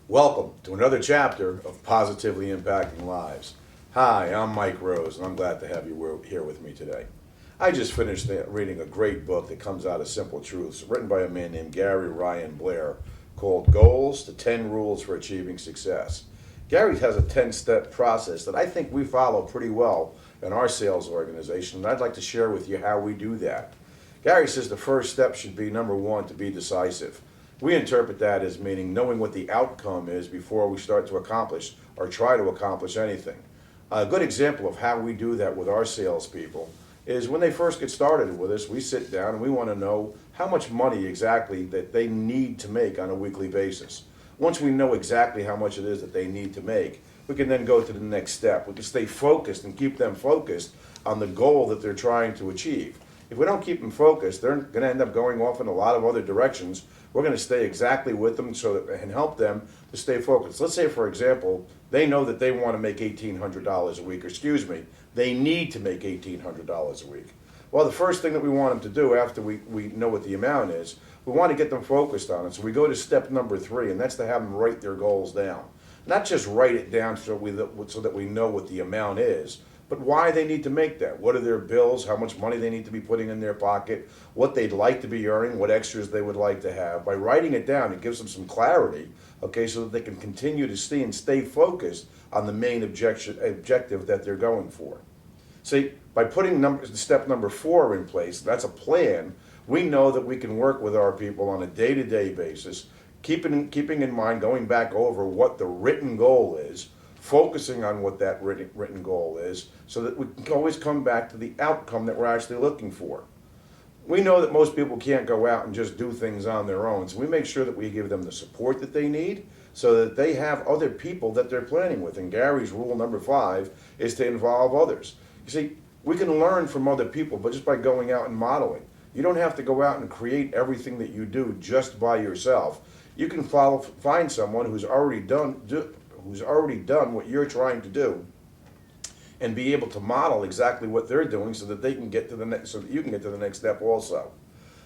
Welcome to another chapter of Positively Impacting Lives. Hi, I'm Mike Rose, and I'm glad to have you here with me today. I just finished reading a great book that comes out of Simple Truths, written by a man named Gary Ryan Blair, called Goals: The 10 Rules for Achieving Success. Gary has a 10-step process that I think we follow pretty well in our sales organization, and I'd like to share with you how we do that. Gary says the first step should be, number one, to be decisive. We interpret that as meaning knowing what the outcome is before we start to accomplish or try to accomplish anything. A good example of how we do that with our salespeople is when they first get started with us, we sit down and we want to know how much money exactly that they need to make on a weekly basis. Once we know exactly how much it is that they need to make, we can then go to the next step. We can stay focused and keep them focused on the goal that they're trying to achieve. If we don't keep them focused, they're going to end up going off in a lot of other directions. We're going to stay exactly with them and help them to stay focused. Let's say, for example, they know that they want to make $1,800 a week, or they need to make $1,800 a week. Well, the first thing that we want them to do after we know what the amount is, we want to get them focused on it. So we go to step number 3, and that's to have them write their goals down. Not just write it down so that we know what the amount is, but why they need to make that. What are their bills, how much money they need to be putting in their pocket, what they'd like to be earning, what extras they would like to have. By writing it down, it gives them some clarity, okay, so that they can continue to see and stay focused on the main objective that they're going for. See, by putting step number 4 in place, that's a plan, we know that we can work with our people on a day-to-day basis, keeping in mind, going back over what the written goal is, focusing on what that written goal is, so that we can always come back to the outcome that we're actually looking for. We know that most people can't go out and just do things on their own, so we make sure that we give them the support that they need so that they have other people that they're planning with. And Gary's rule number 5 is to involve others. You see, we can learn from other people, but just by going out and modeling. You don't have to go out and create everything that you do just by yourself. You can find someone who's already done what you're trying to do, and be able to model exactly what they're doing so that they can get to the next, so that you can get to the next step also.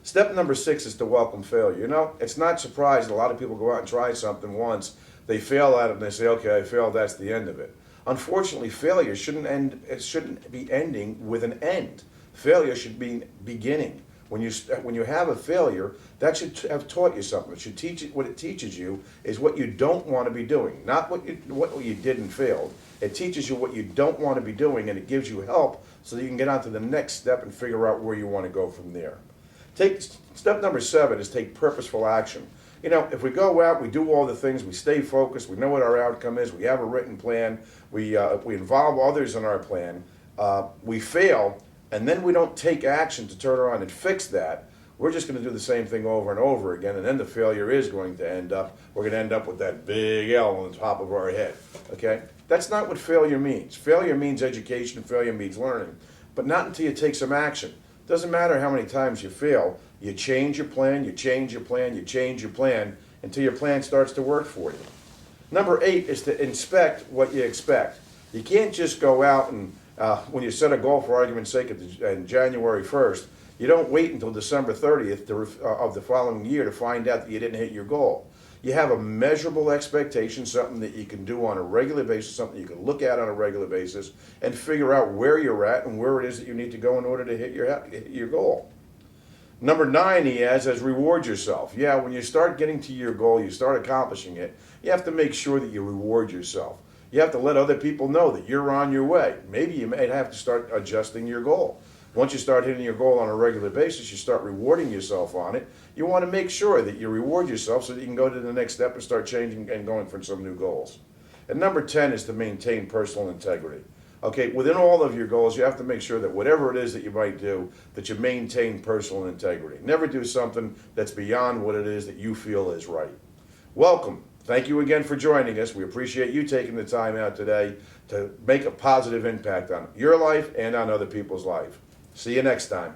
Step number 6 is to welcome failure. You know, it's not surprising a lot of people go out and try something once, they fail at it, and they say, okay, I failed, that's the end of it. Unfortunately, failure shouldn't be ending with an end. Failure should be beginning. When you have a failure, that should have taught you something. It should teach you, what it teaches you is what you don't want to be doing, not what you did and failed. It teaches you what you don't want to be doing, and it gives you help so that you can get on to the next step and figure out where you want to go from there. Step number 7 is take purposeful action. You know, if we go out, we do all the things, we stay focused, we know what our outcome is, we have a written plan, we involve others in our plan, we fail, and then we don't take action to turn around and fix that, we're just going to do the same thing over and over again, and then the failure is going to we're going to end up with that big L on the top of our head, okay? That's not what failure means. Failure means education, failure means learning, but not until you take some action. Doesn't matter how many times you fail, you change your plan, you change your plan, you change your plan, until your plan starts to work for you. Number 8 is to inspect what you expect. You can't just go out and when you set a goal, for argument's sake, on January 1st, you don't wait until December 30th of the following year to find out that you didn't hit your goal. You have a measurable expectation, something that you can do on a regular basis, something you can look at on a regular basis, and figure out where you're at and where it is that you need to go in order to hit your goal. Number 9 he has as reward yourself. Yeah, when you start getting to your goal, you start accomplishing it, you have to make sure that you reward yourself. You have to let other people know that you're on your way. Maybe you may have to start adjusting your goal. Once you start hitting your goal on a regular basis, you start rewarding yourself on it. You want to make sure that you reward yourself so that you can go to the next step and start changing and going for some new goals. And number 10 is to maintain personal integrity. Okay, within all of your goals, you have to make sure that whatever it is that you might do, that you maintain personal integrity. Never do something that's beyond what it is that you feel is right. Welcome. Thank you again for joining us. We appreciate you taking the time out today to make a positive impact on your life and on other people's life. See you next time.